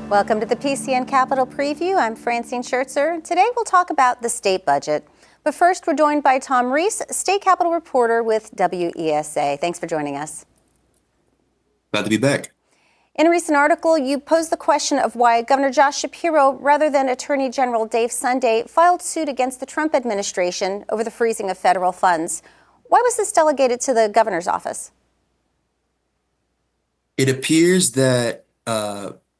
Welcome to the PCN Capitol Preview. I'm Francine Schertzer. Today we'll talk about the state budget. But first, we're joined by Tom Reese, state capitol reporter with WESA. Thanks for joining us. Glad to be back. In a recent article, you posed the question of why Governor Josh Shapiro, rather than Attorney General Dave Sunday, filed suit against the Trump administration over the freezing of federal funds. Why was this delegated to the governor's office? It appears that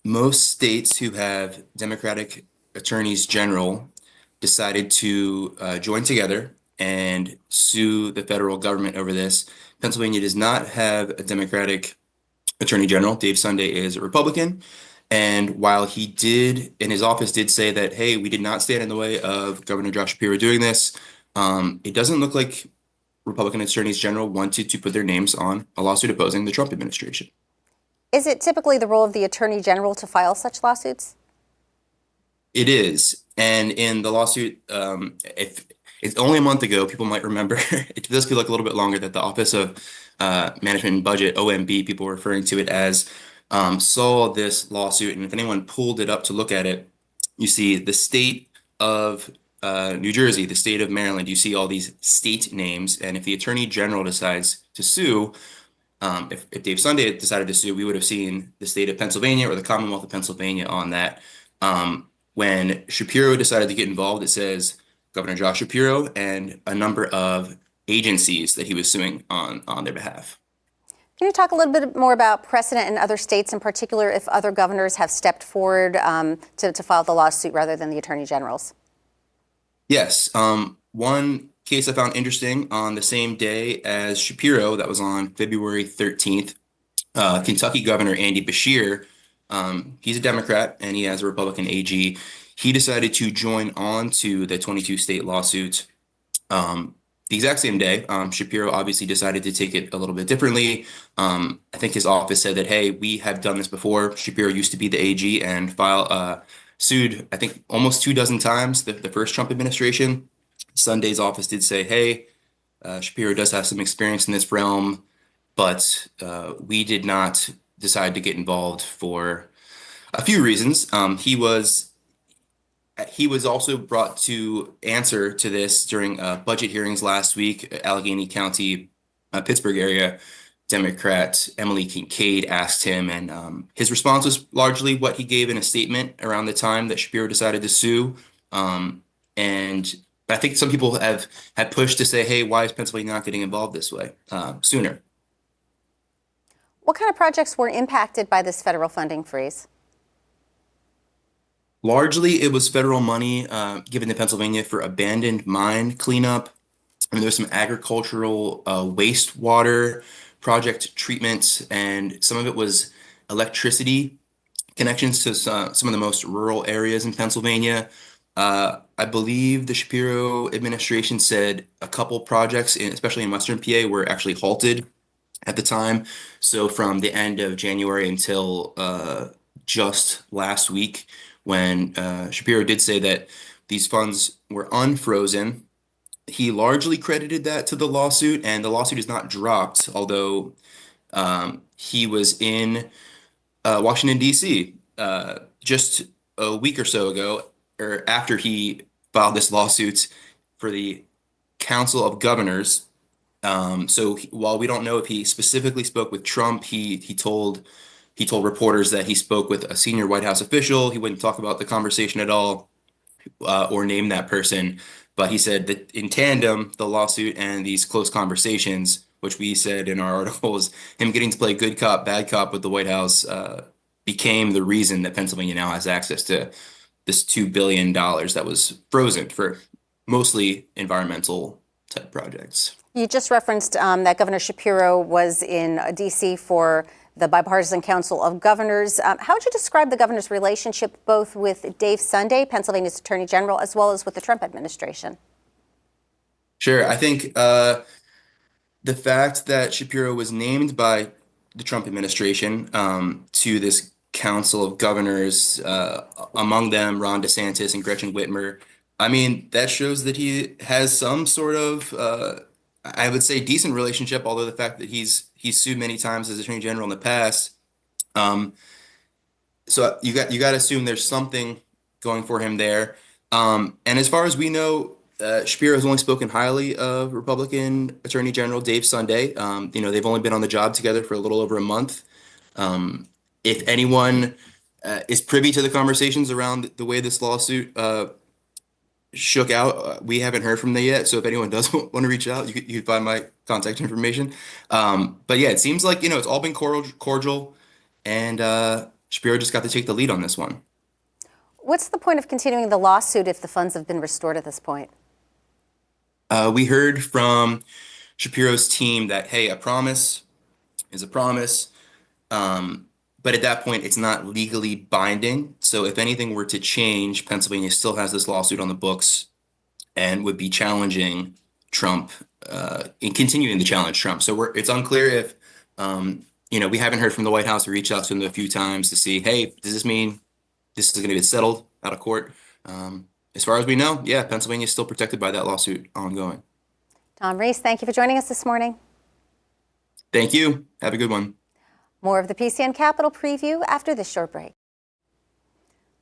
most states who have Democratic attorneys general decided to join together and sue the federal government over this. Pennsylvania does not have a Democratic attorney general. Dave Sunday is a Republican. And while he did, in his office, did say that, hey, we did not stand in the way of Governor Josh Shapiro doing this, it doesn't look like Republican attorneys general wanted to put their names on a lawsuit opposing the Trump administration. Is it typically the role of the attorney general to file such lawsuits? It is. And in the lawsuit, if it's only a month ago, people might remember, it does feel like a little bit longer, that the Office of Management and Budget, OMB, people were referring to it as, saw this lawsuit. And if anyone pulled it up to look at it, you see the state of New Jersey, the state of Maryland, you see all these state names. And if the attorney general decides to sue, if Dave Sunday had decided to sue, we would have seen the state of Pennsylvania or the Commonwealth of Pennsylvania on that. When Shapiro decided to get involved, it says Governor Josh Shapiro and a number of agencies that he was suing on their behalf. Can you talk a little bit more about precedent in other states, in particular, if other governors have stepped forward to file the lawsuit rather than the attorney generals? Yes. One case I found interesting, on the same day as Shapiro, that was on February 13th, Kentucky Governor Andy Beshear, he's a Democrat and he has a Republican AG. He decided to join on to the 22 state lawsuit the exact same day. Shapiro obviously decided to take it a little bit differently. I think his office said that, hey, we have done this before. Shapiro used to be the AG and sued, I think, almost 24 times the first Trump administration. Sunday's office did say, hey, Shapiro does have some experience in this realm, but we did not decide to get involved for a few reasons. He was also brought to answer to this during budget hearings last week. Allegheny County, Pittsburgh area Democrat Emily Kincaid asked him, and his response was largely what he gave in a statement around the time that Shapiro decided to sue. And I think some people have pushed to say, hey, why is Pennsylvania not getting involved this way sooner? What kind of projects were impacted by this federal funding freeze? Largely, it was federal money given to Pennsylvania for abandoned mine cleanup. I mean, there's some agricultural wastewater project treatments, and some of it was electricity connections to some of the most rural areas in Pennsylvania. I believe the Shapiro administration said a couple projects, especially in Western PA, were actually halted at the time. So from the end of January until just last week, when Shapiro did say that these funds were unfrozen, he largely credited that to the lawsuit, and the lawsuit is not dropped, although he was in Washington, D.C. Just a week or so ago, or after he filed this lawsuit for the Council of Governors. So while we don't know if he specifically spoke with Trump, he told reporters that he spoke with a senior White House official. He wouldn't talk about the conversation at all or name that person. But he said that in tandem, the lawsuit and these close conversations, which we said in our articles, him getting to play good cop, bad cop with the White House became the reason that Pennsylvania now has access to this $2 billion that was frozen for mostly environmental type projects. You just referenced that Governor Shapiro was in D.C. for the Bipartisan Council of Governors. How would you describe the governor's relationship both with Dave Sunday, Pennsylvania's Attorney General, as well as with the Trump administration? Sure. I think the fact that Shapiro was named by the Trump administration to this Council of Governors, among them Ron DeSantis and Gretchen Whitmer, I mean, that shows that he has some sort of, I would say, decent relationship, although the fact that he's sued many times as Attorney General in the past, So you got to assume there's something going for him there. And as far as we know, Shapiro has only spoken highly of Republican Attorney General Dave Sunday. They've only been on the job together for a little over a month. Um, if anyone is privy to the conversations around the way this lawsuit shook out, we haven't heard from them yet. So if anyone does want to reach out, you can find my contact information. But yeah, it seems like it's all been cordial, and Shapiro just got to take the lead on this one. What's the point of continuing the lawsuit if the funds have been restored at this point? We heard from Shapiro's team that, hey, a promise is a promise. But at that point, it's not legally binding. So if anything were to change, Pennsylvania still has this lawsuit on the books and would be challenging Trump, and continuing to challenge Trump. So it's unclear if, we haven't heard from the White House. We reached out to them a few times to see, hey, does this mean this is going to get settled out of court? As far as we know, yeah, Pennsylvania is still protected by that lawsuit ongoing. Tom Reese, thank you for joining us this morning. Thank you. Have a good one. More of the PCN Capitol Preview after this short break.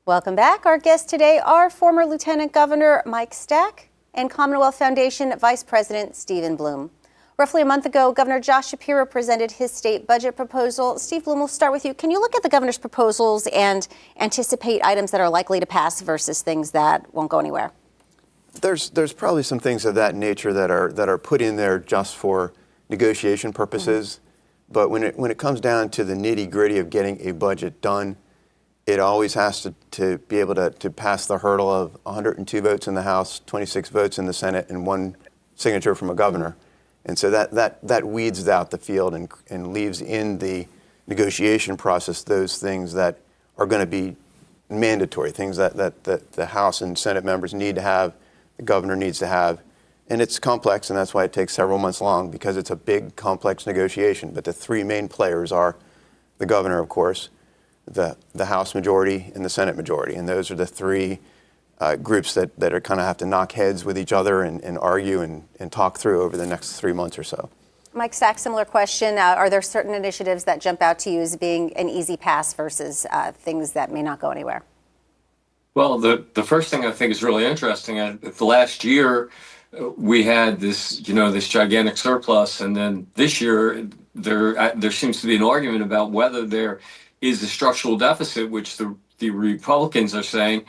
Welcome back. Our guests today are former Lieutenant Governor Mike Stack and Commonwealth Foundation Vice President Stephen Bloom. Roughly a month ago, Governor Josh Shapiro presented his state budget proposal. Steve Bloom, we'll start with you. Can you look at the governor's proposals and anticipate items that are likely to pass versus things that won't go anywhere? There's probably some things of that nature that are put in there just for negotiation purposes. But when it comes down to the nitty-gritty of getting a budget done, it always has to be able to pass the hurdle of 102 votes in the House, 26 votes in the Senate, and one signature from a governor. And so that weeds out the field and leaves in the negotiation process those things that are going to be mandatory, things that the House and Senate members need to have, the governor needs to have. And it's complex, and that's why it takes several months long, because it's a big, complex negotiation. But the three main players are the governor, of course, the House majority, and the Senate majority. And those are the three groups that are kind of have to knock heads with each other and argue and talk through over the next 3 months or so. Mike Stack, similar question. Are there certain initiatives that jump out to you as being an easy pass versus things that may not go anywhere? Well, the first thing I think is really interesting, the last year we had this gigantic surplus, and then this year there seems to be an argument about whether there is a structural deficit, which the Republicans are saying,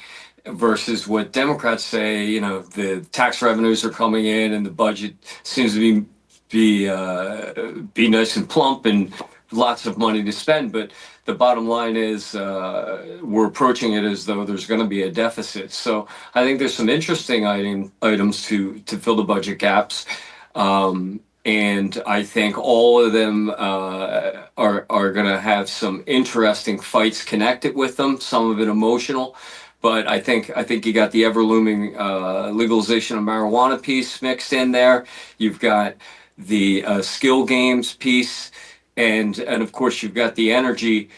versus what Democrats say. The tax revenues are coming in, and the budget seems to be nice and plump and lots of money to spend. But the bottom line is we're approaching it as though there's going to be a deficit. So I think there's some interesting items to fill the budget gaps. And I think all of them are going to have some interesting fights connected with them, some of it emotional. But I think you got the ever-looming legalization of marijuana piece mixed in there. You've got the skill games piece, and of course you've got the energy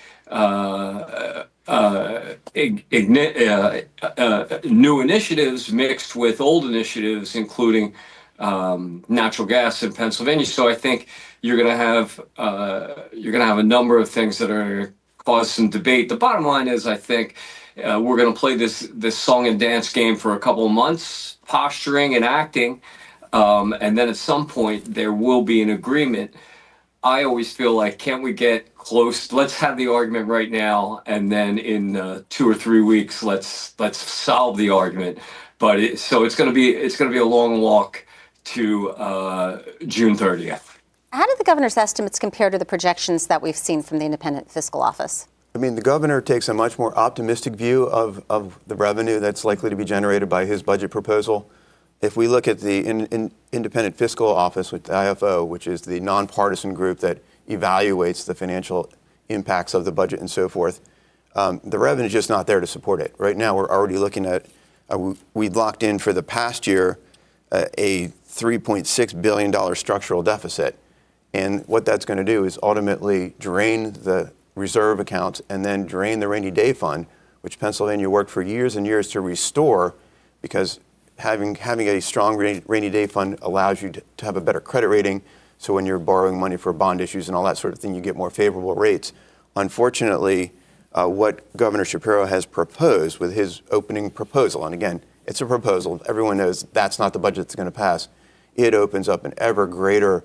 new initiatives mixed with old initiatives, including natural gas in Pennsylvania. So I think you're going to have a number of things that are going to cause some debate. The bottom line is, I think we're going to play this song and dance game for a couple of months, posturing and acting, and then at some point there will be an agreement. I always feel like, can't we get close? Let's have the argument right now, and then in 2 or 3 weeks, let's solve the argument. But it's going to be a long walk to June 30th. How do the governor's estimates compare to the projections that we've seen from the Independent Fiscal Office? I mean, the governor takes a much more optimistic view of the revenue that's likely to be generated by his budget proposal. If we look at the Independent Fiscal Office, with the IFO, which is the nonpartisan group that evaluates the financial impacts of the budget and so forth, the revenue is just not there to support it. Right now, we're already looking at, we locked in for the past year a $3.6 billion structural deficit. And what that's going to do is ultimately drain the reserve accounts and then drain the rainy day fund, which Pennsylvania worked for years and years to restore, because having a strong rainy day fund allows you to have a better credit rating. So when you're borrowing money for bond issues and all that sort of thing, you get more favorable rates. Unfortunately, what Governor Shapiro has proposed with his opening proposal, and again, it's a proposal. Everyone knows that's not the budget that's going to pass. It opens up an ever greater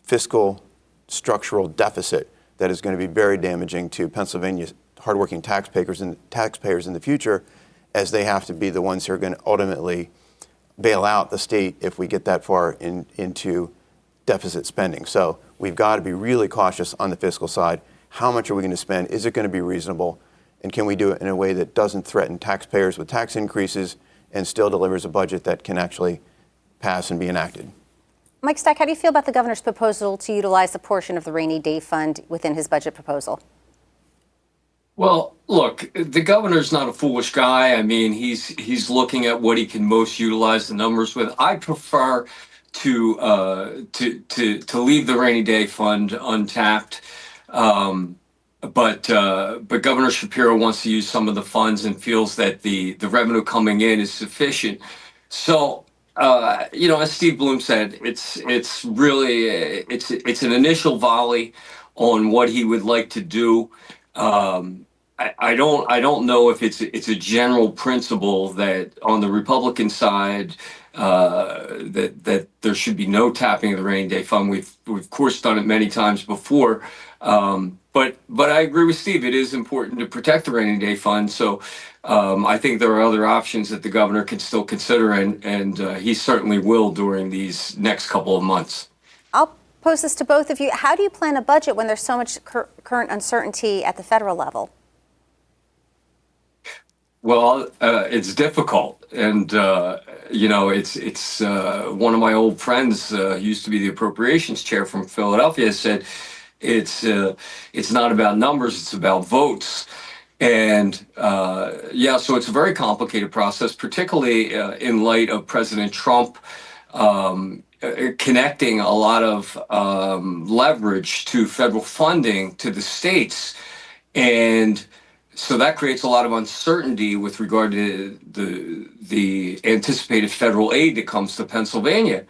fiscal structural deficit that is going to be very damaging to Pennsylvania's hardworking taxpayers in the future, as they have to be the ones who are going to ultimately bail out the state if we get that far into deficit spending. So we've got to be really cautious on the fiscal side. How much are we going to spend? Is it going to be reasonable? And can we do it in a way that doesn't threaten taxpayers with tax increases and still delivers a budget that can actually pass and be enacted? Mike Stack, how do you feel about the governor's proposal to utilize a portion of the rainy day fund within his budget proposal? Well, look, the governor's not a foolish guy. I mean, he's looking at what he can most utilize the numbers with. I prefer to leave the rainy day fund untapped. But Governor Shapiro wants to use some of the funds and feels that the revenue coming in is sufficient. So, as Steve Bloom said, it's really it's an initial volley on what he would like to do. I don't know if it's a general principle that on the Republican side that there should be no tapping of the rainy day fund. We've of course done it many times before. But I agree with Steve. It is important to protect the rainy day fund. So I think there are other options that the governor can still consider, and he certainly will during these next couple of months. I'll pose this to both of you. How do you plan a budget when there's so much current uncertainty at the federal level? Well, it's difficult, and it's one of my old friends who used to be the appropriations chair from Philadelphia said it's not about numbers, it's about votes. And so it's a very complicated process, particularly in light of President Trump connecting a lot of leverage to federal funding to the states. And so that creates a lot of uncertainty with regard to the anticipated federal aid that comes to Pennsylvania.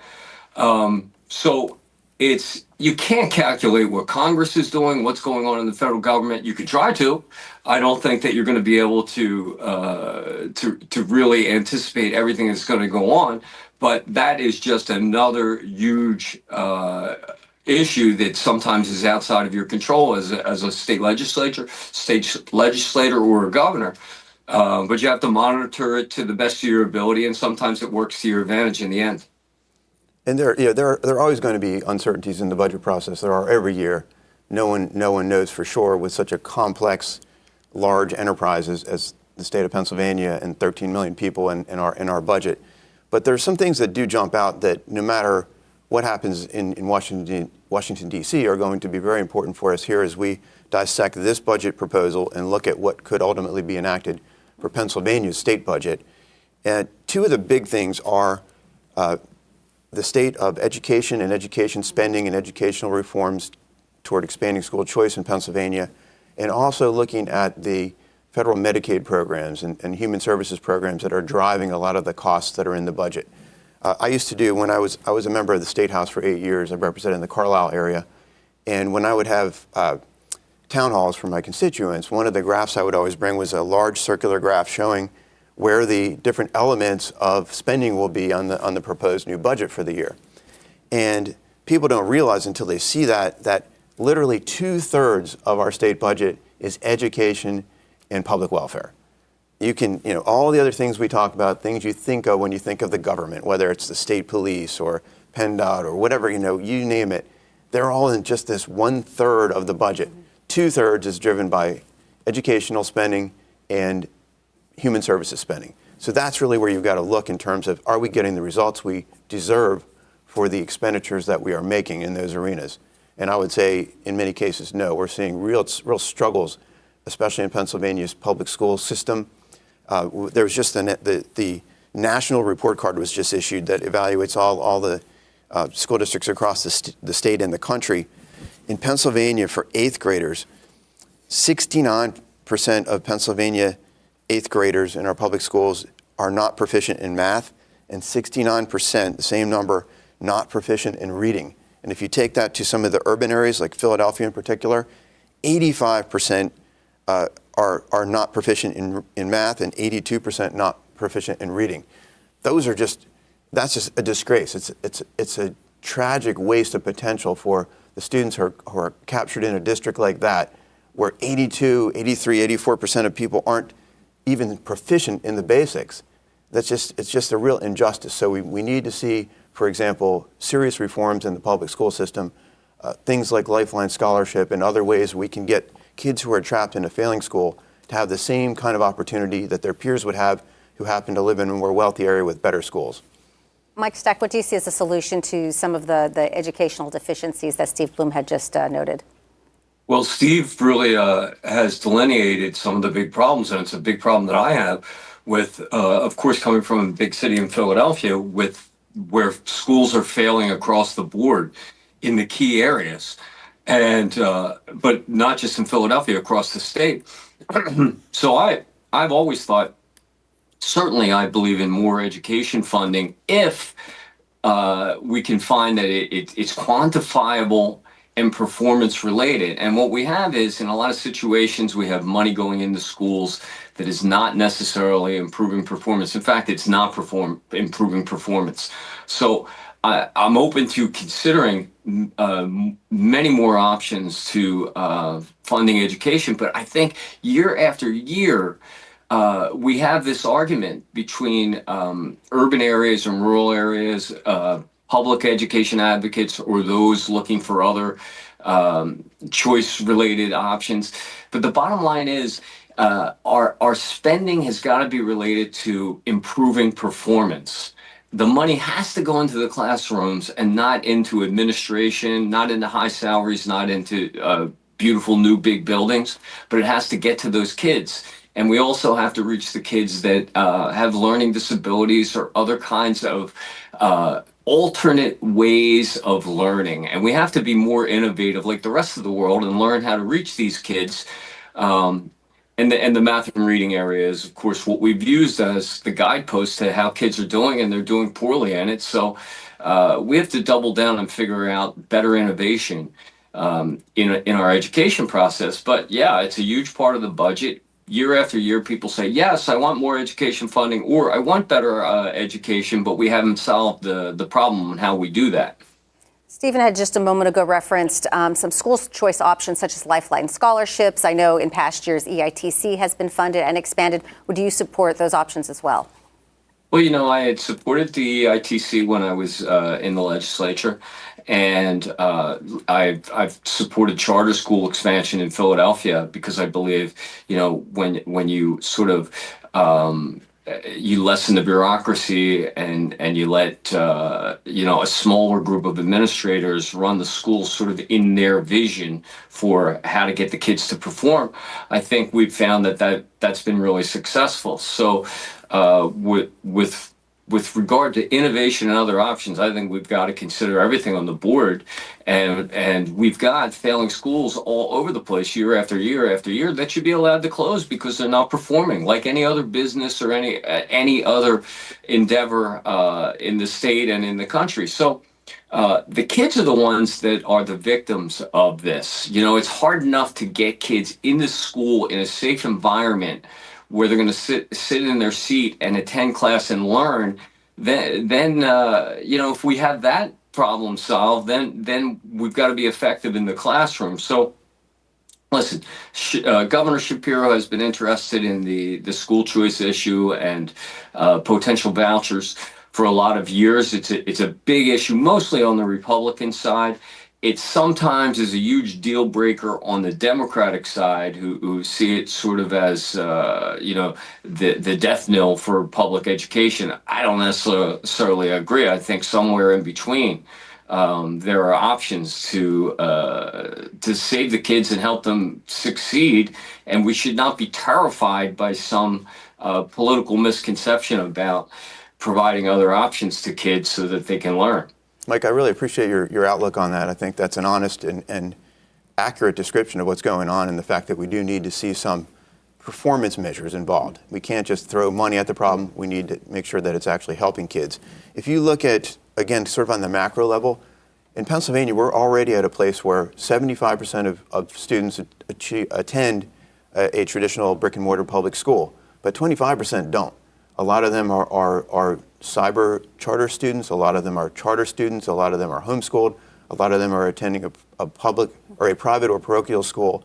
So you can't calculate what Congress is doing, what's going on in the federal government. You could try to. I don't think that you're going to be able to really anticipate everything that's going to go on. But that is just another huge issue that sometimes is outside of your control as a state legislator, or a governor. But you have to monitor it to the best of your ability, and sometimes it works to your advantage in the end. And there are always going to be uncertainties in the budget process. There are every year. No one knows for sure with such a complex, large enterprise as the state of Pennsylvania and 13 million people in our budget. But there are some things that do jump out that no matter what happens in Washington, D.C. are going to be very important for us here as we dissect this budget proposal and look at what could ultimately be enacted for Pennsylvania's state budget. And two of the big things are the state of education and education spending and educational reforms toward expanding school choice in Pennsylvania, and also looking at the federal Medicaid programs and human services programs that are driving a lot of the costs that are in the budget. I used to do, when I was a member of the State House for 8 years, I represented in the Carlisle area, and when I would have town halls for my constituents, one of the graphs I would always bring was a large circular graph showing where the different elements of spending will be on the proposed new budget for the year. And people don't realize until they see that literally 2/3 of our state budget is education and public welfare. You can, all the other things we talk about, things you think of when you think of the government, whether it's the state police or PennDOT or whatever, you name it, they're all in just this 1/3 of the budget. 2/3 is driven by educational spending and human services spending. So that's really where you've got to look in terms of, are we getting the results we deserve for the expenditures that we are making in those arenas? And I would say in many cases, no. We're seeing real struggles, especially in Pennsylvania's public school system. There was just the national report card was just issued that evaluates all the school districts across the state and the country. In Pennsylvania, for 8th graders, 69% of Pennsylvania 8th graders in our public schools are not proficient in math, and 69%, the same number, not proficient in reading. And if you take that to some of the urban areas, like Philadelphia in particular, 85% are not proficient in math and 82% not proficient in reading. That's just a disgrace. It's a tragic waste of potential for the students who are captured in a district like that, where 82, 83, 84% of people aren't even proficient in the basics. It's just a real injustice. So we need to see, for example, serious reforms in the public school system, things like Lifeline Scholarship and other ways we can get kids who are trapped in a failing school to have the same kind of opportunity that their peers would have who happen to live in a more wealthy area with better schools. Mike Stack, what do you see as a solution to some of the educational deficiencies that Steve Bloom had just noted? Well, Steve really has delineated some of the big problems, and it's a big problem that I have with, of course, coming from a big city in Philadelphia, with where schools are failing across the board in the key areas, and but not just in Philadelphia, across the state. So I've always thought, certainly, I believe in more education funding if we can find that it's quantifiable and performance related. And what we have is, in a lot of situations, we have money going into schools that is not necessarily improving performance. In fact, it's not improving performance. So I'm open to considering many more options to funding education. But I think year after year, we have this argument between urban areas and rural areas, public education advocates, or those looking for other choice-related options. But the bottom line is our spending has got to be related to improving performance. The money has to go into the classrooms and not into administration, not into high salaries, not into beautiful new big buildings, but it has to get to those kids. And we also have to reach the kids that have learning disabilities or other kinds of alternate ways of learning. And we have to be more innovative like the rest of the world and learn how to reach these kids. And the math and reading area is, of course, what we've used as the guidepost to how kids are doing, and they're doing poorly in it. So we have to double down and figure out better innovation in our education process. But yeah, it's a huge part of the budget. Year after year, people say, yes, I want more education funding, or I want better education, but we haven't solved the problem on how we do that. Stephen had just a moment ago referenced some school choice options such as Lifeline scholarships. I know in past years EITC has been funded and expanded. Would you support those options as well? Well, I had supported the EITC when I was in the legislature, and I've supported charter school expansion in Philadelphia because I believe, when you sort of you lessen the bureaucracy and you let a smaller group of administrators run the school sort of in their vision for how to get the kids to perform, I think we've found that's been really successful. So with regard to innovation and other options, I think we've got to consider everything on the board, and we've got failing schools all over the place year after year after year that should be allowed to close because they're not performing like any other business or any other endeavor in the state and in the country. So the kids are the ones that are the victims of this. It's hard enough to get kids into school in a safe environment where they're going to sit in their seat and attend class and learn. Then if we have that problem solved, then we've got to be effective in the classroom. So listen, Governor Shapiro has been interested in the school choice issue and potential vouchers for a lot of years. It's a big issue, mostly on the Republican side. It sometimes is a huge deal breaker on the Democratic side, who see it sort of as the death knell for public education. I don't necessarily agree. I think somewhere in between, there are options to save the kids and help them succeed, and we should not be terrified by some political misconception about providing other options to kids so that they can learn. Mike, I really appreciate your outlook on that. I think that's an honest and accurate description of what's going on, and the fact that we do need to see some performance measures involved. We can't just throw money at the problem. We need to make sure that it's actually helping kids. If you look at, again, sort of on the macro level, in Pennsylvania, we're already at a place where 75% of students attend a traditional brick and mortar public school, but 25% don't. A lot of them are cyber charter students, a lot of them are charter students, a lot of them are homeschooled, a lot of them are attending a public or a private or parochial school,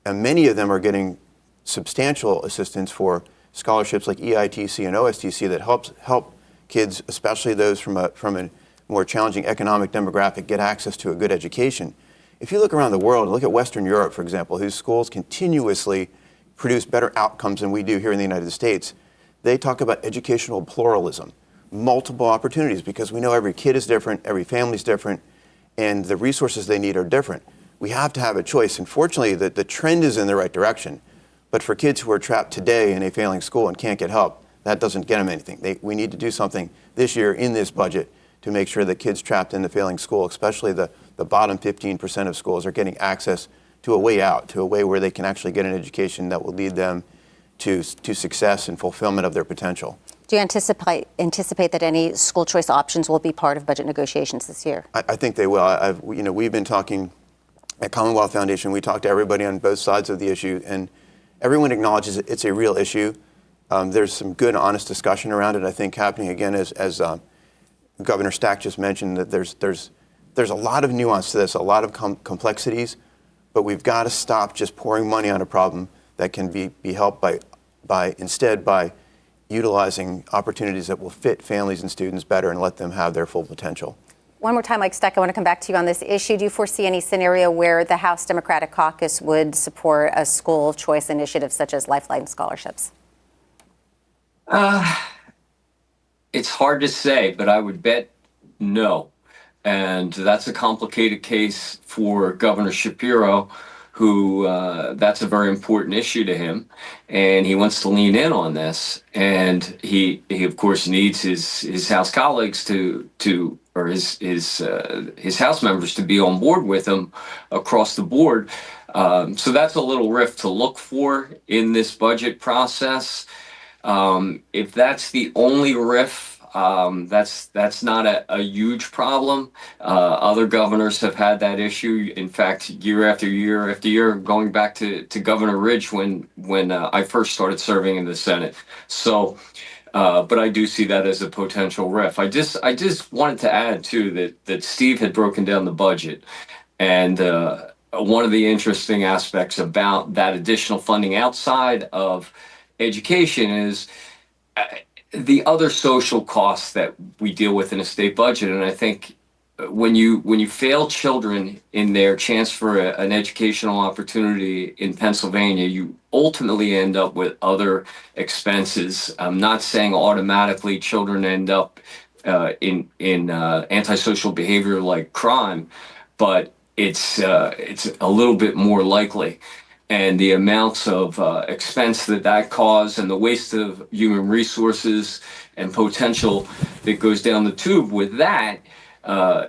and many of them are getting substantial assistance for scholarships like EITC and OSTC that help kids, especially those from a more challenging economic demographic, get access to a good education. If you look around the world, look at Western Europe, for example, whose schools continuously produce better outcomes than we do here in the United States, they talk about educational pluralism, multiple opportunities, because we know every kid is different, every family is different, and the resources they need are different. We have to have a choice. And fortunately, the trend is in the right direction. But for kids who are trapped today in a failing school and can't get help, that doesn't get them anything. We need to do something this year in this budget to make sure that kids trapped in the failing school, especially the bottom 15% of schools, are getting access to a way out, to a way where they can actually get an education that will lead them to success and fulfillment of their potential. Do you anticipate that any school choice options will be part of budget negotiations this year? I think they will. We've been talking at Commonwealth Foundation. We talk to everybody on both sides of the issue, and everyone acknowledges it's a real issue. There's some good, honest discussion around it. I think happening again, as Governor Stack just mentioned, that there's a lot of nuance to this, a lot of complexities, but we've got to stop just pouring money on a problem that can be helped by utilizing opportunities that will fit families and students better and let them have their full potential. One more time, Mike Stack, I want to come back to you on this issue. Do you foresee any scenario where the House Democratic Caucus would support a school choice initiative such as Lifeline scholarships? It's hard to say, but I would bet no. And that's a complicated case for Governor Shapiro, who that's a very important issue to him, and he wants to lean in on this. And he of course needs his House colleagues or his House members to be on board with him across the board. So that's a little rift to look for in this budget process. If that's the only riff, that's not a huge problem. Other governors have had that issue. In fact, year after year after year, going back to Governor Ridge when I first started serving in the Senate. So, but I do see that as a potential riff. I just wanted to add too that Steve had broken down the budget, and one of the interesting aspects about that additional funding outside of education is the other social costs that we deal with in a state budget. And I think when you fail children in their chance for an educational opportunity in Pennsylvania, you ultimately end up with other expenses. I'm not saying automatically children end up in antisocial behavior like crime, but it's a little bit more likely. And the amounts of expense that causes and the waste of human resources and potential that goes down the tube with that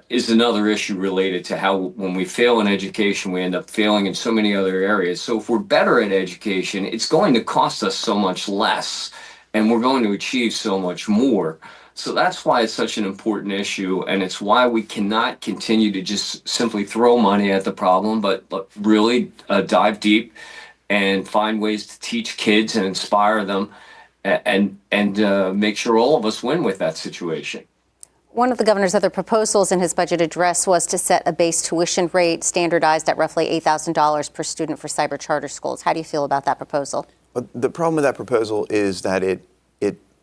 is another issue related to how when we fail in education, we end up failing in so many other areas. So if we're better at education, it's going to cost us so much less, and we're going to achieve so much more. So that's why it's such an important issue, and it's why we cannot continue to just simply throw money at the problem, but really dive deep and find ways to teach kids and inspire them and make sure all of us win with that situation. One of the governor's other proposals in his budget address was to set a base tuition rate standardized at roughly $8,000 per student for cyber charter schools. How do you feel about that proposal? Well, the problem with that proposal is that it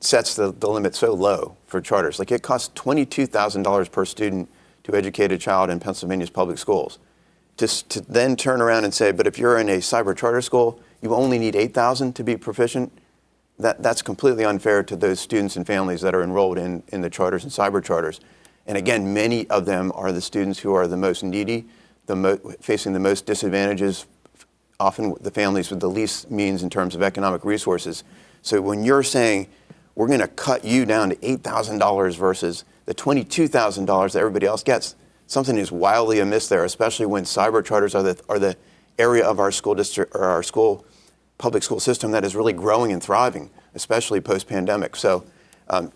sets the limit so low for charters. Like, it costs $22,000 per student to educate a child in Pennsylvania's public schools. To then turn around and say, but if you're in a cyber charter school, you only need $8,000 to be proficient, that's completely unfair to those students and families that are enrolled in the charters and cyber charters. And again, many of them are the students who are the most needy, facing the most disadvantages, often the families with the least means in terms of economic resources. So when you're saying, we're going to cut you down to $8,000 versus the $22,000 that everybody else gets, something is wildly amiss there, especially when cyber charters are the area of our school district or our public school system that is really growing and thriving, especially post-pandemic. So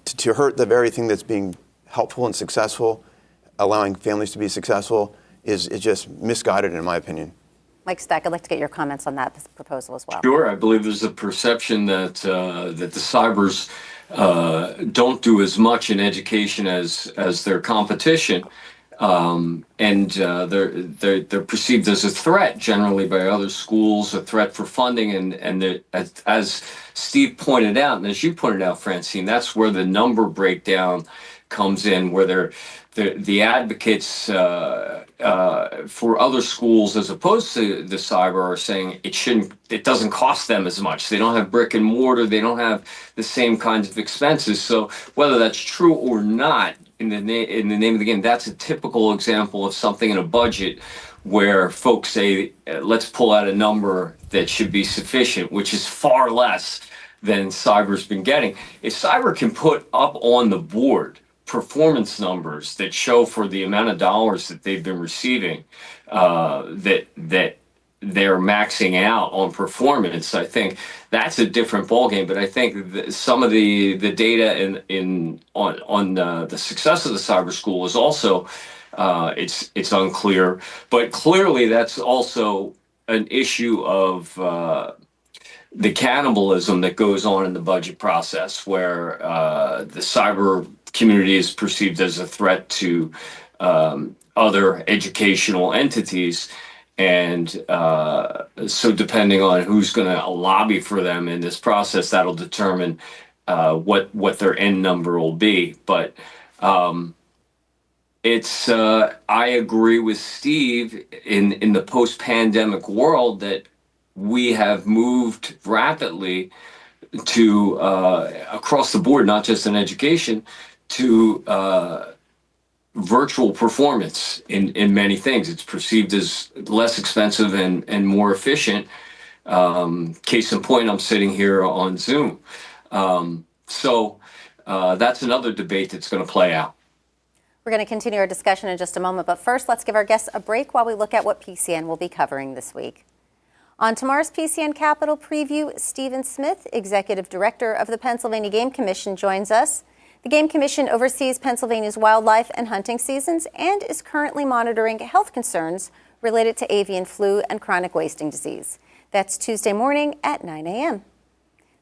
to hurt the very thing that's being helpful and successful, allowing families to be successful, is just misguided in my opinion. Mike Stack, I'd like to get your comments on that, this proposal as well. Sure, I believe there's a perception that that the cybers don't do as much in education as their competition, and they're perceived as a threat generally by other schools, a threat for funding, and as Steve pointed out, and as you pointed out, Francine, that's where the number breakdown comes in, where the advocates for other schools as opposed to the cyber are saying it doesn't cost them as much. They don't have brick and mortar. They don't have the same kinds of expenses. So whether that's true or not, in the name of the game, that's a typical example of something in a budget where folks say, let's pull out a number that should be sufficient, which is far less than cyber's been getting. If cyber can put up on the board performance numbers that show for the amount of dollars that they've been receiving, that they're maxing out on performance, I think that's a different ballgame. But I think some of the data on the success of the cyber school is also it's unclear. But clearly, that's also an issue of the cannibalism that goes on in the budget process, where the cyber community is perceived as a threat to other educational entities. And so depending on who's going to lobby for them in this process, that'll determine what their end number will be. But it's I agree with Steve in the post-pandemic world that we have moved rapidly to across the board, not just in education, to virtual performance in many things. It's perceived as less expensive and more efficient. Case in point, I'm sitting here on Zoom. So that's another debate that's going to play out. We're going to continue our discussion in just a moment, but first let's give our guests a break while we look at what PCN will be covering this week. On tomorrow's PCN Capitol Preview, Stephen Smith, Executive Director of the Pennsylvania Game Commission, joins us. The Game Commission oversees Pennsylvania's wildlife and hunting seasons and is currently monitoring health concerns related to avian flu and chronic wasting disease. That's Tuesday morning at 9 a.m.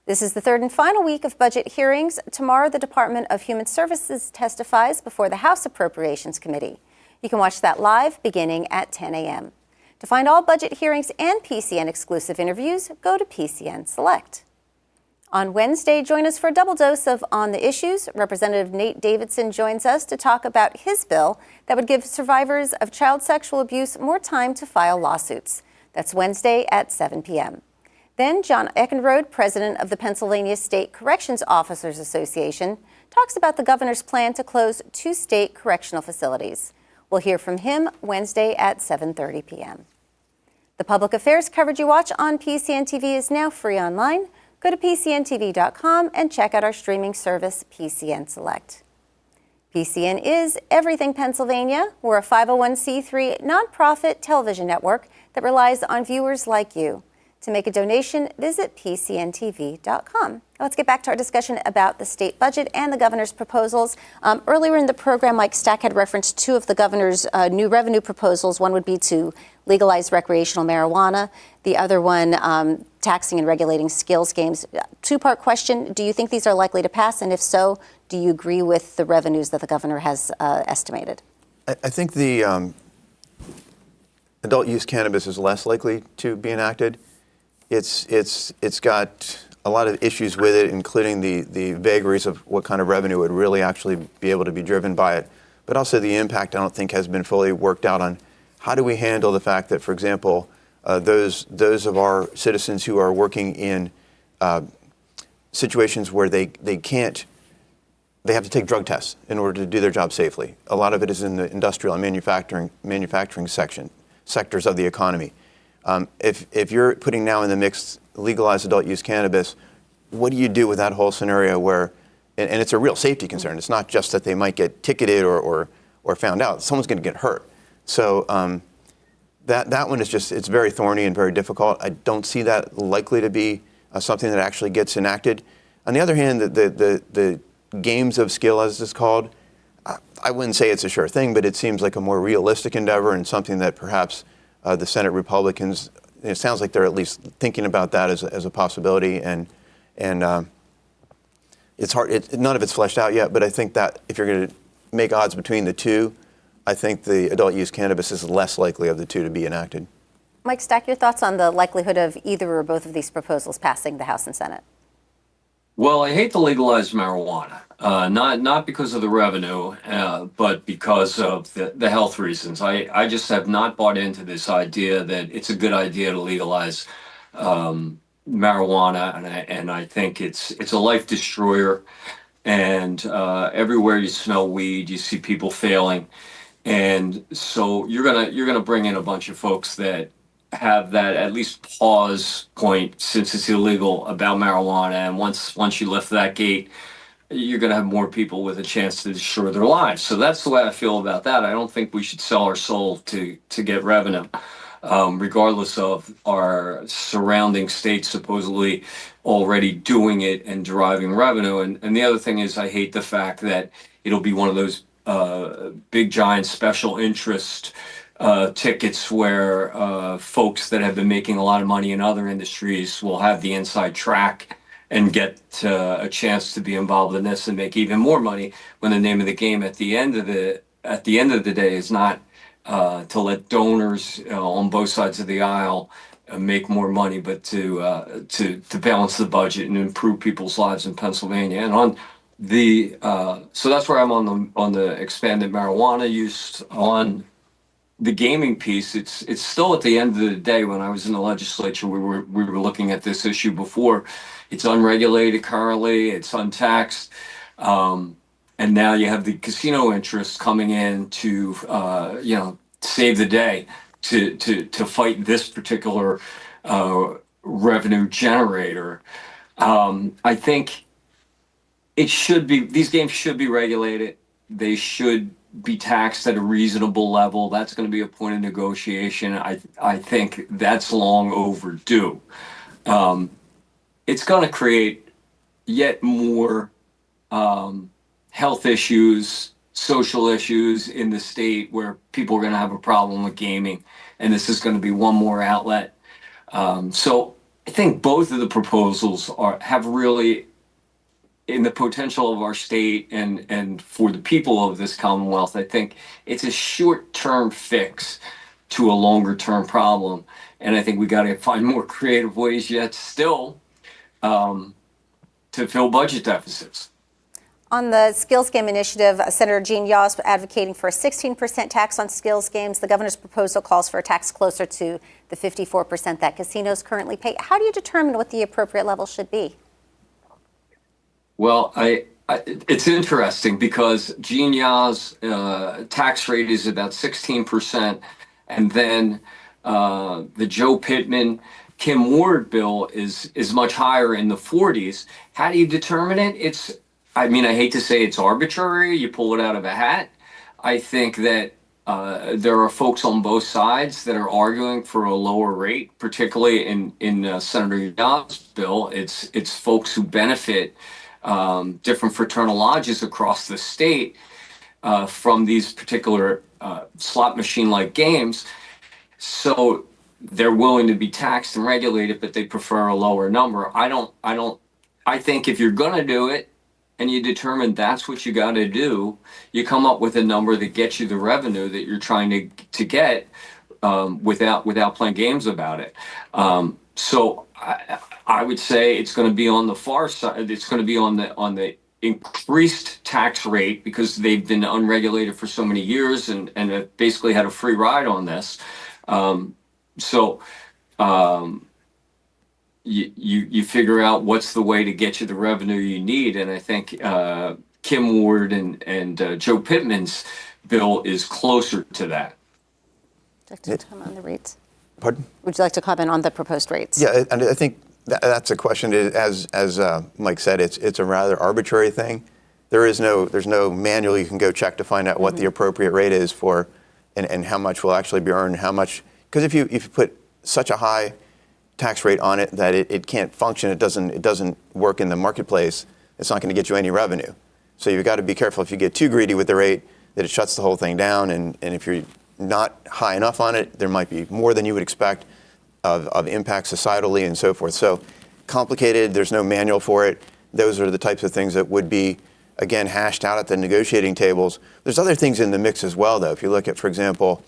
This is the third and final week of budget hearings. Tomorrow, the Department of Human Services testifies before the House Appropriations Committee. You can watch that live beginning at 10 a.m. To find all budget hearings and PCN exclusive interviews, go to PCN Select. On Wednesday, join us for a double dose of On the Issues. Representative Nate Davidson joins us to talk about his bill that would give survivors of child sexual abuse more time to file lawsuits. That's Wednesday at 7 p.m. Then John Eckenrode, president of the Pennsylvania State Corrections Officers Association, talks about the governor's plan to close 2 state correctional facilities. We'll hear from him Wednesday at 7:30 p.m. The public affairs coverage you watch on PCN TV is now free online. Go to PCNTV.com and check out our streaming service, PCN Select. PCN is Everything Pennsylvania. We're a 501c3 nonprofit television network that relies on viewers like you. To make a donation, visit PCNTV.com. Let's get back to our discussion about the state budget and the governor's proposals. Earlier in the program, Mike Stack had referenced 2 of the governor's new revenue proposals. One would be to legalize recreational marijuana. The other one, taxing and regulating skills games. 2-part question. Do you think these are likely to pass? And if so, do you agree with the revenues that the governor has estimated? I think the adult use cannabis is less likely to be enacted. It's got a lot of issues with it, including the vagaries of what kind of revenue would really actually be able to be driven by it. But also the impact, I don't think, has been fully worked out on how do we handle the fact that, for example, those of our citizens who are working in situations where they have to take drug tests in order to do their job safely. A lot of it is in the industrial and manufacturing sectors of the economy. If you're putting now in the mix legalized adult use cannabis, what do you do with that whole scenario where, and it's a real safety concern. It's not just that they might get ticketed or found out. Someone's going to get hurt. So that one is just, it's very thorny and very difficult. I don't see that likely to be something that actually gets enacted. On the other hand, the games of skill, as it's called, I wouldn't say it's a sure thing, but it seems like a more realistic endeavor and something that perhaps The Senate Republicans, it sounds like they're at least thinking about that as a possibility, and it's hard. None of it's fleshed out yet, but I think that if you're going to make odds between the two, I think the adult use cannabis is less likely of the two to be enacted. Mike Stack, your thoughts on the likelihood of either or both of these proposals passing the House and Senate? Well, I hate to legalize marijuana, not because of the revenue, but because of the health reasons. I just have not bought into this idea that it's a good idea to legalize marijuana, and I think it's a life destroyer. And everywhere you smell weed, you see people failing, and so you're gonna bring in a bunch of folks that have that at least pause point since it's illegal about marijuana, and once you lift that gate, you're going to have more people with a chance to destroy their lives. So that's the way I feel about that. I don't think we should sell our soul to get revenue, regardless of our surrounding states supposedly already doing it and deriving revenue. And the other thing is, I hate the fact that it'll be one of those big giant special interest tickets where folks that have been making a lot of money in other industries will have the inside track and get a chance to be involved in this and make even more money, when the name of the game at the end of the day is not to let donors on both sides of the aisle make more money, but to balance the budget and improve people's lives in Pennsylvania. And on the so that's where I'm on the expanded marijuana use. On the gaming piece, it's still, at the end of the day, when I was in the legislature, we were looking at this issue before. It's unregulated currently, it's untaxed, and now you have the casino interest coming in to save the day, to fight this particular revenue generator. I think these games should be regulated. They should be taxed at a reasonable level. That's going to be a point of negotiation. I think that's long overdue. It's going to create yet more health issues, social issues in the state, where people are going to have a problem with gaming, and this is going to be one more outlet. So I think both of the proposals have really, in the potential of our state and for the people of this Commonwealth, I think it's a short-term fix to a longer-term problem. And I think we got to find more creative ways yet still to fill budget deficits. On the skills game initiative, Senator Jean Yaw is advocating for a 16% tax on skills games. The governor's proposal calls for a tax closer to the 54% that casinos currently pay. How do you determine what the appropriate level should be? Well, it's interesting because Jean Yaw's tax rate is about 16%, and then the Joe Pittman, Kim Ward bill is much higher, in the 40s. How do you determine it? I hate to say it's arbitrary. You pull it out of a hat. I think that there are folks on both sides that are arguing for a lower rate, particularly in Senator Yaw's bill. It's folks who benefit, different fraternal lodges across the state, from these particular slot machine-like games. So they're willing to be taxed and regulated, but they prefer a lower number. I think if you're going to do it and you determine that's what you got to do, you come up with a number that gets you the revenue that you're trying to get, without playing games about it. So I would say it's going to be on the far side. It's going to be on the increased tax rate, because they've been unregulated for so many years and have basically had a free ride on this. You figure out what's the way to get you the revenue you need, and I think Kim Ward and Joe Pittman's bill is closer to that. Would you like to comment on the rates? Pardon? Would you like to comment on the proposed rates? Yeah, and I think that's a question. As Mike said, it's a rather arbitrary thing. There's no manual you can go check to find out what the appropriate rate is for, and how much will actually be earned, how much. Because if you put such a high tax rate on it that it can't function, it doesn't work in the marketplace, it's not going to get you any revenue. So you've got to be careful if you get too greedy with the rate, that it shuts the whole thing down, and if you're not high enough on it. There might be more than you would expect of impact societally and so forth. So complicated, there's no manual for it. Those are the types of things that would be, again, hashed out at the negotiating tables. There's other things in the mix as well, though. If you look at, for example,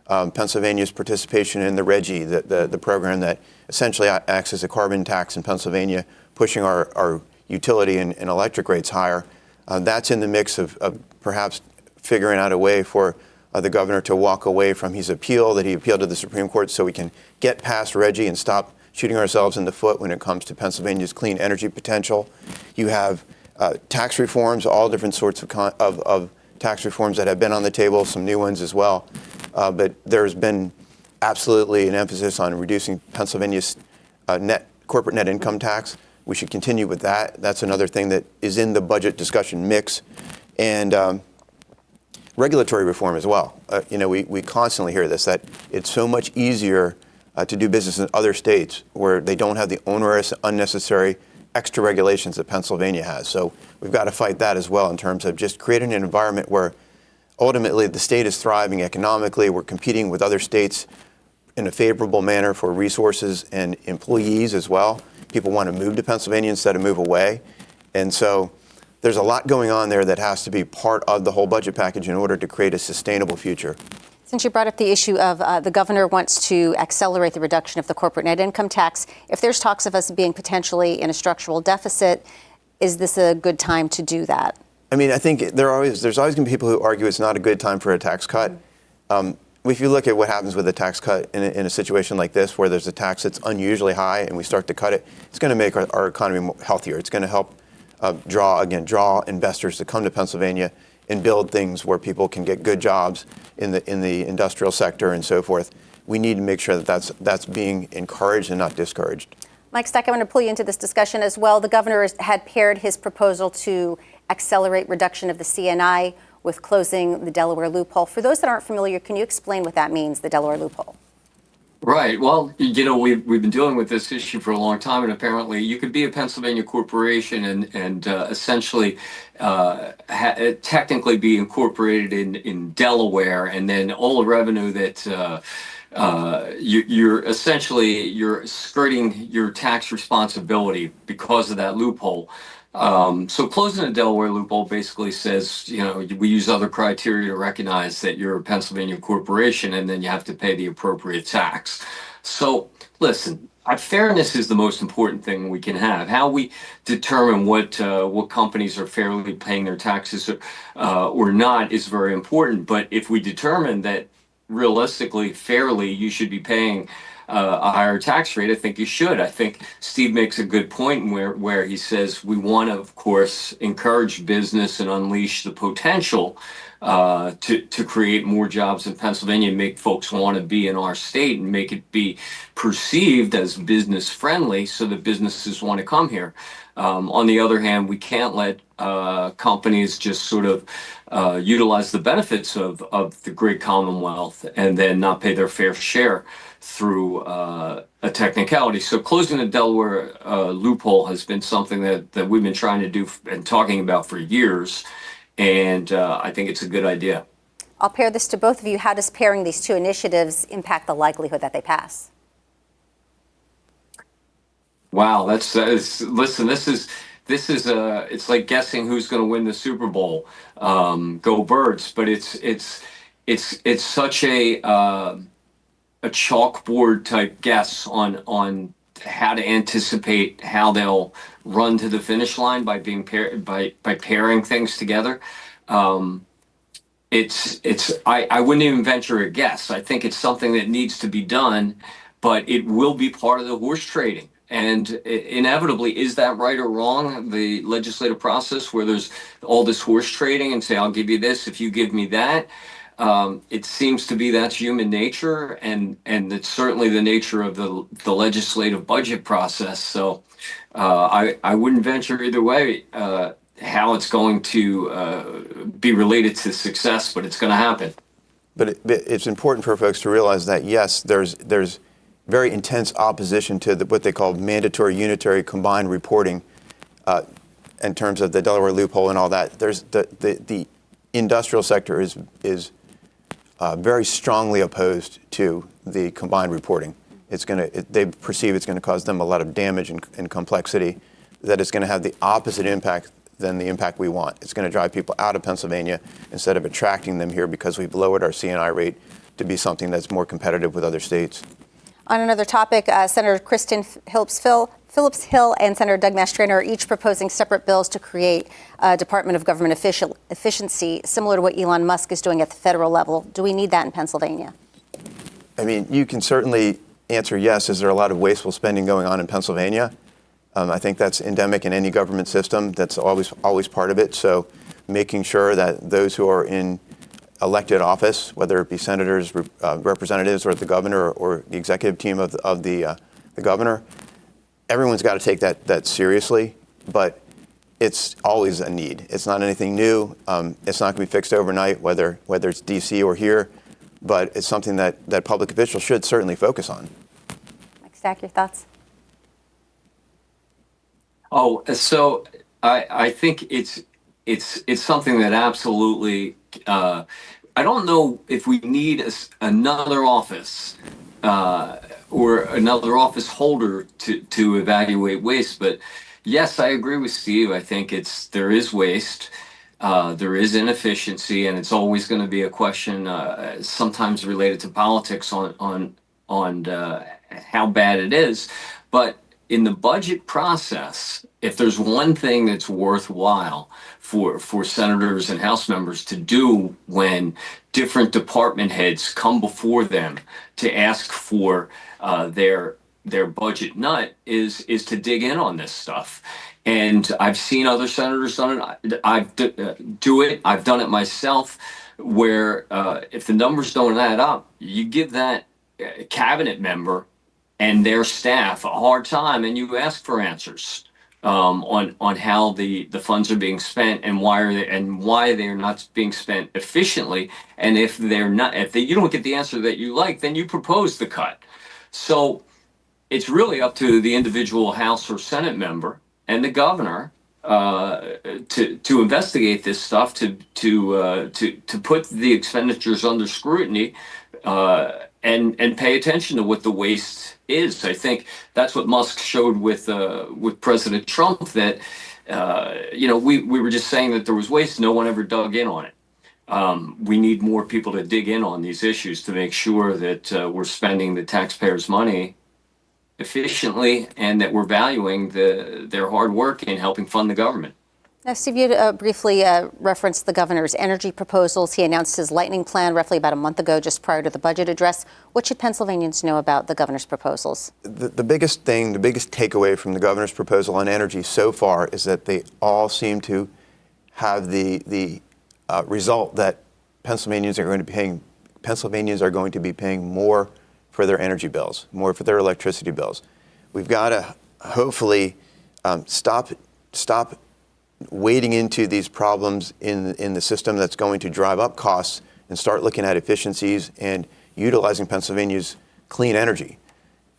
Pennsylvania's participation in the RGGI, the program that essentially acts as a carbon tax in Pennsylvania, pushing our utility and electric rates higher. That's in the mix of perhaps figuring out a way for the governor to walk away from his appeal that he appealed to the Supreme Court so we can get past RGGI and stop shooting ourselves in the foot when it comes to Pennsylvania's clean energy potential. You have tax reforms, all different sorts of tax reforms that have been on the table, some new ones as well. But there's been absolutely an emphasis on reducing Pennsylvania's corporate net income tax. We should continue with that. That's another thing that is in the budget discussion mix. And regulatory reform as well. We constantly hear this, that it's so much easier to do business in other states where they don't have the onerous, unnecessary extra regulations that Pennsylvania has. So we've got to fight that as well in terms of just creating an environment where ultimately the state is thriving economically. We're competing with other states in a favorable manner for resources and employees as well. People want to move to Pennsylvania instead of move away. And so there's a lot going on there that has to be part of the whole budget package in order to create a sustainable future. Since you brought up the issue of the governor wants to accelerate the reduction of the corporate net income tax, if there's talks of us being potentially in a structural deficit, is this a good time to do that? I mean, I think there's always going to be people who argue it's not a good time for a tax cut. If you look at what happens with a tax cut in a situation like this, where there's a tax that's unusually high and we start to cut it, it's going to make our economy more healthier. It's going to help draw investors to come to Pennsylvania and build things where people can get good jobs in the industrial sector and so forth. We need to make sure that that's being encouraged and not discouraged. Mike Stack, I'm going to pull you into this discussion as well. The governor had paired his proposal to accelerate reduction of the CNI with closing the Delaware loophole. For those that aren't familiar, can you explain what that means, the Delaware loophole? Right. Well, we've been dealing with this issue for a long time, and apparently you could be a Pennsylvania corporation and essentially technically be incorporated in Delaware, and then all the revenue that you're skirting your tax responsibility because of that loophole. So closing the Delaware loophole basically says, we use other criteria to recognize that you're a Pennsylvania corporation, and then you have to pay the appropriate tax. So listen, fairness is the most important thing we can have. How we determine what companies are fairly paying their taxes or not is very important. But if we determine that realistically, fairly, you should be paying a higher tax rate, I think you should. I think Steve makes a good point where he says we want to, of course, encourage business and unleash the potential to create more jobs in Pennsylvania and make folks want to be in our state and make it be perceived as business friendly so that businesses want to come here. On the other hand, we can't let companies just sort of utilize the benefits of the great Commonwealth and then not pay their fair share through a technicality. So closing the Delaware loophole has been something that we've been trying to do and talking about for years, and I think it's a good idea. I'll pair this to both of you. How does pairing these two initiatives impact the likelihood that they pass? Wow, listen, this is it's like guessing who's going to win the Super Bowl. Go Birds! But it's such a chalkboard type guess on how to anticipate how they'll run to the finish line by being by pairing things together. I wouldn't even venture a guess. I think it's something that needs to be done, but it will be part of the horse trading. And inevitably, is that right or wrong? The legislative process where there's all this horse trading and say, I'll give you this if you give me that. It seems to be that's human nature, and it's certainly the nature of the legislative budget process. So I wouldn't venture either way how it's going to be related to success, but it's going to happen. But it's important for folks to realize that, yes, there's very intense opposition to what they call mandatory unitary combined reporting in terms of the Delaware loophole and all that. There's the industrial sector is very strongly opposed to the combined reporting. They perceive it's going to cause them a lot of damage and complexity, that it's going to have the opposite impact than the impact we want. It's going to drive people out of Pennsylvania instead of attracting them here, because we've lowered our CNI rate to be something that's more competitive with other states. On another topic, Senator Kristen Phillips Hill and Senator Doug Mastriano are each proposing separate bills to create a Department of Government Efficiency, similar to what Elon Musk is doing at the federal level. Do we need that in Pennsylvania? I mean, you can certainly answer yes. Is there a lot of wasteful spending going on in Pennsylvania? I think that's endemic in any government system. That's always part of it. So making sure that those who are in elected office, whether it be senators, representatives, or the governor, or the executive team of the governor, everyone's got to take that seriously. But it's always a need. It's not anything new. It's not going to be fixed overnight, whether it's D.C. or here. But it's something that public officials should certainly focus on. Mike Stack, your thoughts? Oh, so I think it's something that absolutely. I don't know if we need another office or another office holder to evaluate waste, but yes, I agree with Steve. I think there is waste, there is inefficiency, and it's always going to be a question, sometimes related to politics on how bad it is, but in the budget process, if there's one thing that's worthwhile for senators and House members to do when different department heads come before them to ask for their budget nut is to dig in on this stuff. And I've seen other senators done it. I've done it myself, where if the numbers don't add up, you give that cabinet member and their staff a hard time, and you ask for answers on how the funds are being spent and why they're not being spent efficiently. And if you don't get the answer that you like, then you propose the cut. So it's really up to the individual House or Senate member and the governor to investigate this stuff, to put the expenditures under scrutiny, and pay attention to what the waste is. I think that's what Musk showed with President Trump, that we were just saying that there was waste. No one ever dug in on it. We need more people to dig in on these issues to make sure that we're spending the taxpayers' money efficiently, and that we're valuing their hard work in helping fund the government. Now, Steve, you briefly referenced the governor's energy proposals. He announced his lightning plan roughly about a month ago, just prior to the budget address. What should Pennsylvanians know about the governor's proposals? The biggest takeaway from the governor's proposal on energy so far is that they all seem to have the result that Pennsylvanians are going to be paying more for their energy bills, more for their electricity bills. We've got to hopefully stop wading into these problems in the system that's going to drive up costs, and start looking at efficiencies and utilizing Pennsylvania's clean energy.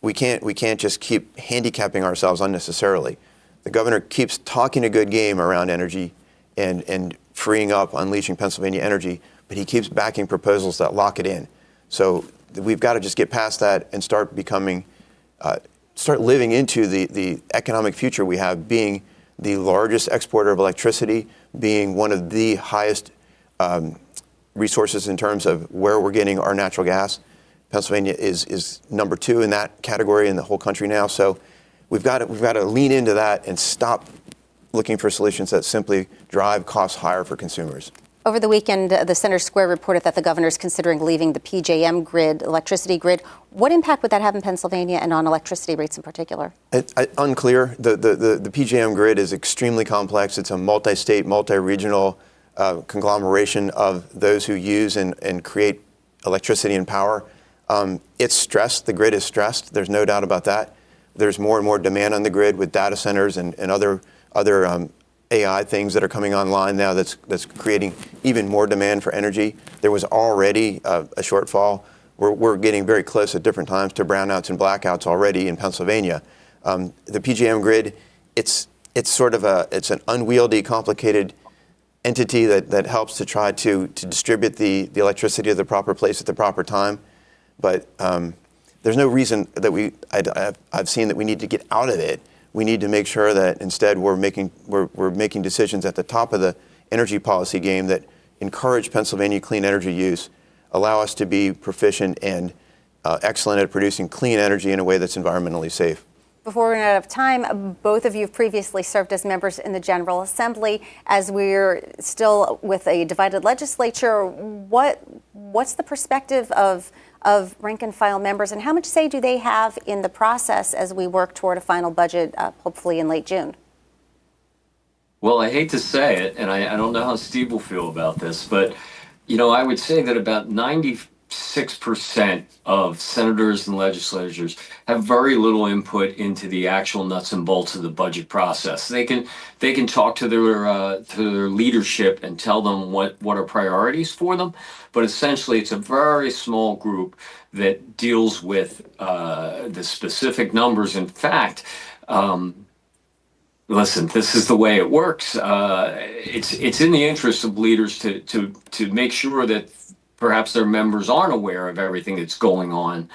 We can't just keep handicapping ourselves unnecessarily. The governor keeps talking a good game around energy and freeing up, unleashing Pennsylvania energy, but he keeps backing proposals that lock it in. So we've got to just get past that and start living into the economic future we have, being the largest exporter of electricity, being one of the highest resources in terms of where we're getting our natural gas. Pennsylvania is number 2 in that category in the whole country now. So we've got to lean into that and stop looking for solutions that simply drive costs higher for consumers. Over the weekend, the Center Square reported that the governor is considering leaving the PJM grid, electricity grid. What impact would that have in Pennsylvania and on electricity rates in particular? Unclear. The PJM grid is extremely complex. It's a multi-state, multi-regional conglomeration of those who use and create electricity and power. It's stressed. The grid is stressed. There's no doubt about that. There's more and more demand on the grid with data centers and other AI things that are coming online now that's creating even more demand for energy. There was already a shortfall. We're getting very close at different times to brownouts and blackouts already in Pennsylvania. The PJM grid, it's an unwieldy, complicated entity that helps to try to distribute the electricity to the proper place at the proper time. But there's no reason that I've seen that we need to get out of it. We need to make sure that instead we're making decisions at the top of the energy policy game that encourage Pennsylvania clean energy use, allow us to be proficient and excellent at producing clean energy in a way that's environmentally safe. Before we run out of time, both of you have previously served as members in the General Assembly. As we're still with a divided legislature, what's the perspective of rank and file members, and how much say do they have in the process as we work toward a final budget, hopefully in late June? Well, I hate to say it, and I don't know how Steve will feel about this, but I would say that about 96% of senators and legislators have very little input into the actual nuts and bolts of the budget process. They can talk to their leadership and tell them what are priorities for them, but essentially it's a very small group that deals with the specific numbers. In fact, listen, this is the way it works. It's in the interest of leaders to make sure that perhaps their members aren't aware of everything that's going on,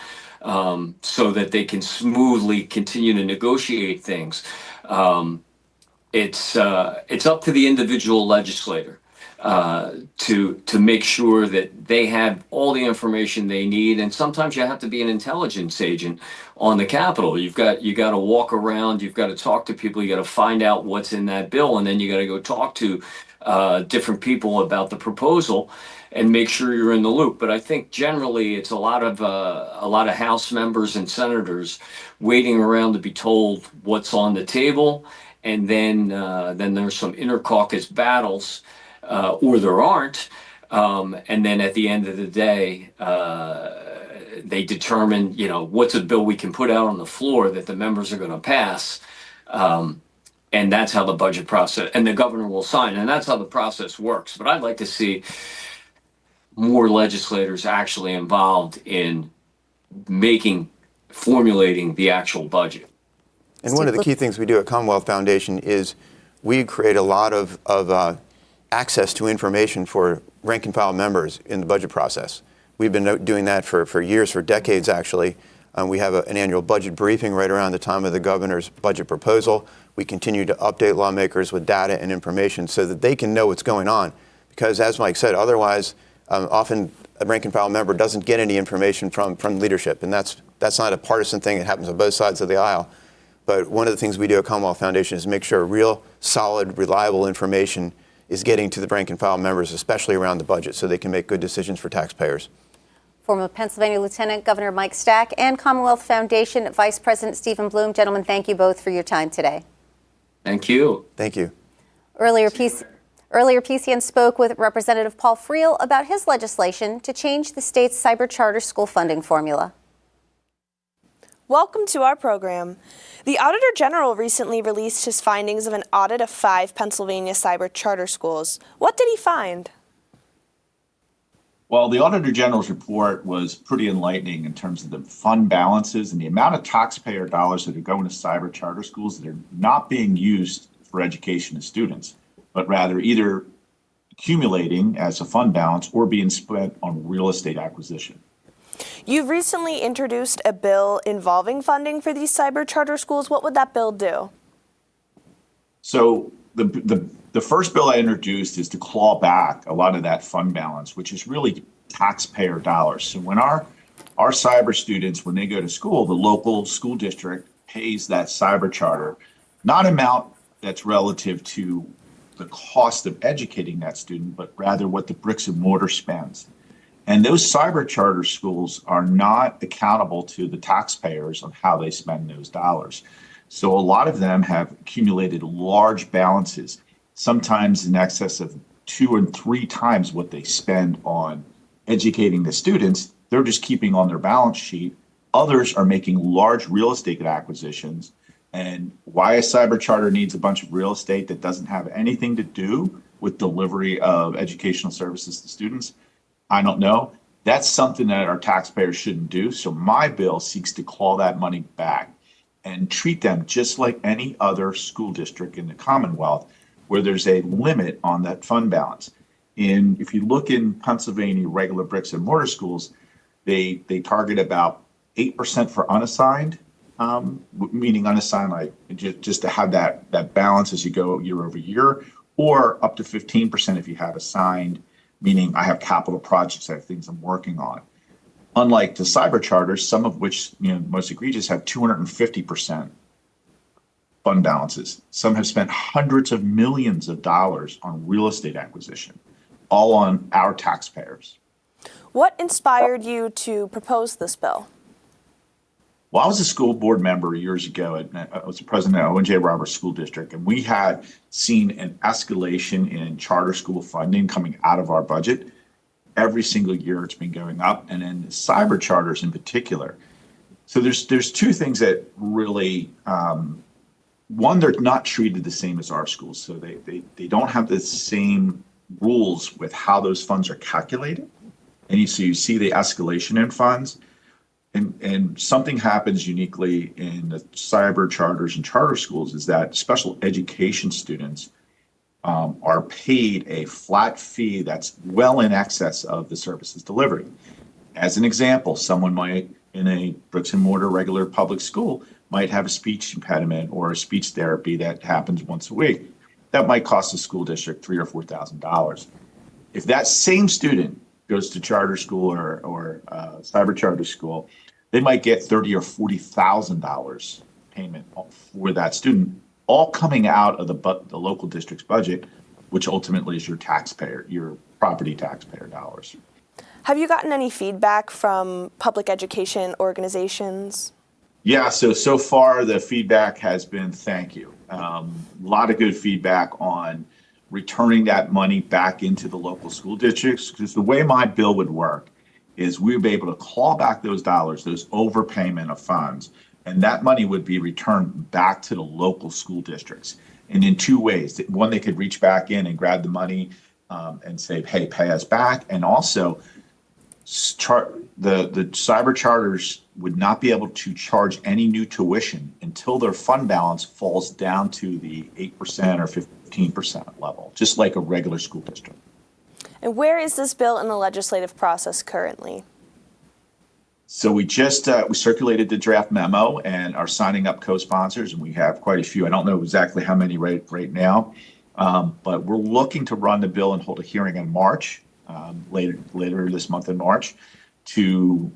so that they can smoothly continue to negotiate things. It's up to the individual legislator to make sure that they have all the information they need. And sometimes you have to be an intelligence agent on the Capitol. You got to walk around, you've got to talk to people, you got to find out what's in that bill, and then you got to go talk to different people about the proposal and make sure you're in the loop. But I think generally it's a lot of House members and senators waiting around to be told what's on the table, and then there's some inter-caucus battles, or there aren't, and then at the end of the day, they determine what's a bill we can put out on the floor that the members are going to pass. And that's how the budget process, and the governor will sign, and that's how the process works. But I'd like to see more legislators actually involved in formulating the actual budget. And one of the key things we do at Commonwealth Foundation is we create a lot of access to information for rank and file members in the budget process. We've been doing that for years, for decades actually. We have an annual budget briefing right around the time of the governor's budget proposal. We continue to update lawmakers with data and information so that they can know what's going on. Because as Mike said, otherwise, often a rank and file member doesn't get any information from leadership. And that's not a partisan thing. It happens on both sides of the aisle. But one of the things we do at Commonwealth Foundation is make sure real, solid, reliable information is getting to the rank and file members, especially around the budget, so they can make good decisions for taxpayers. Former Pennsylvania Lieutenant Governor Mike Stack and Commonwealth Foundation Vice President Stephen Bloom. Gentlemen, thank you both for your time today. Thank you. Thank you. Earlier, PCN spoke with Representative Paul Friel about his legislation to change the state's cyber charter school funding formula. Welcome to our program. The Auditor General recently released his findings of an audit of 5 Pennsylvania cyber charter schools. What did he find? Well, the Auditor General's report was pretty enlightening in terms of the fund balances and the amount of taxpayer dollars that are going to cyber charter schools that are not being used for education of students, but rather either accumulating as a fund balance or being spent on real estate acquisition. You've recently introduced a bill involving funding for these cyber charter schools. What would that bill do? So the first bill I introduced is to claw back a lot of that fund balance, which is really taxpayer dollars. So when our cyber students, when they go to school, the local school district pays that cyber charter, not an amount that's relative to the cost of educating that student, but rather what the bricks and mortar spends. And those cyber charter schools are not accountable to the taxpayers on how they spend those dollars. So a lot of them have accumulated large balances, sometimes in excess of 2 and 3 times what they spend on educating the students. They're just keeping on their balance sheet. Others are making large real estate acquisitions. And why a cyber charter needs a bunch of real estate that doesn't have anything to do with delivery of educational services to students, I don't know. That's something that our taxpayers shouldn't do. So my bill seeks to claw that money back and treat them just like any other school district in the Commonwealth, where there's a limit on that fund balance. If you look in Pennsylvania regular bricks and mortar schools, they target about 8% for unassigned, meaning unassigned, like just to have that balance as you go year over year, or up to 15% if you have assigned, meaning I have capital projects, I have things I'm working on. Unlike the cyber charters, some of which, most egregious, have 250% fund balances. Some have spent hundreds of millions of dollars on real estate acquisition, all on our taxpayers. What inspired you to propose this bill? Well, I was a school board member years ago. I was the president of O&J Roberts School District, and we had seen an escalation in charter school funding coming out of our budget. Every single year it's been going up, and in cyber charters in particular. So there's two things that really, one, they're not treated the same as our schools. So they don't have the same rules with how those funds are calculated. And so you see the escalation in funds. And something happens uniquely in the cyber charters and charter schools is that special education students are paid a flat fee that's well in excess of the services delivered. As an example, someone might, in a bricks and mortar regular public school, might have a speech impediment or a speech therapy that happens once a week. That might cost the school district $3,000 or $4,000. If that same student goes to charter school or cyber charter school, they might get $30,000 or $40,000 payment for that student, all coming out of the local district's budget, which ultimately is your property taxpayer dollars. Have you gotten any feedback from public education organizations? Yeah, so far the feedback has been thank you. A lot of good feedback on returning that money back into the local school districts, because the way my bill would work is we would be able to claw back those dollars, those overpayment of funds, and that money would be returned back to the local school districts. And in two ways. One, they could reach back in and grab the money and say, hey, pay us back. And also, the cyber charters would not be able to charge any new tuition until their fund balance falls down to the 8% or 15% level, just like a regular school district. And where is this bill in the legislative process currently? So we just we circulated the draft memo and are signing up co-sponsors, and we have quite a few. I don't know exactly how many right now, but we're looking to run the bill and hold a hearing in March, later this month in March, to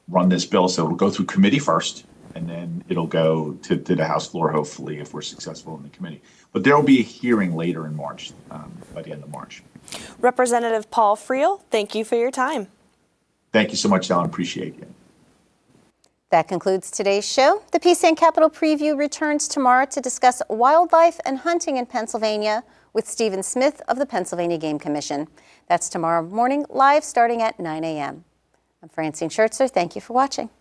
run this bill. So it'll go through committee first, and then it'll go to the House floor, hopefully, if we're successful in the committee. But there will be a hearing later in March, by the end of March. Representative Paul Friel, thank you for your time. Thank you so much, Alan. Appreciate it. That concludes today's show. The PCN Capitol Preview returns tomorrow to discuss wildlife and hunting in Pennsylvania with Stephen Smith of the Pennsylvania Game Commission. That's tomorrow morning, live starting at 9 a.m. I'm Francine Schertzer. Thank you for watching.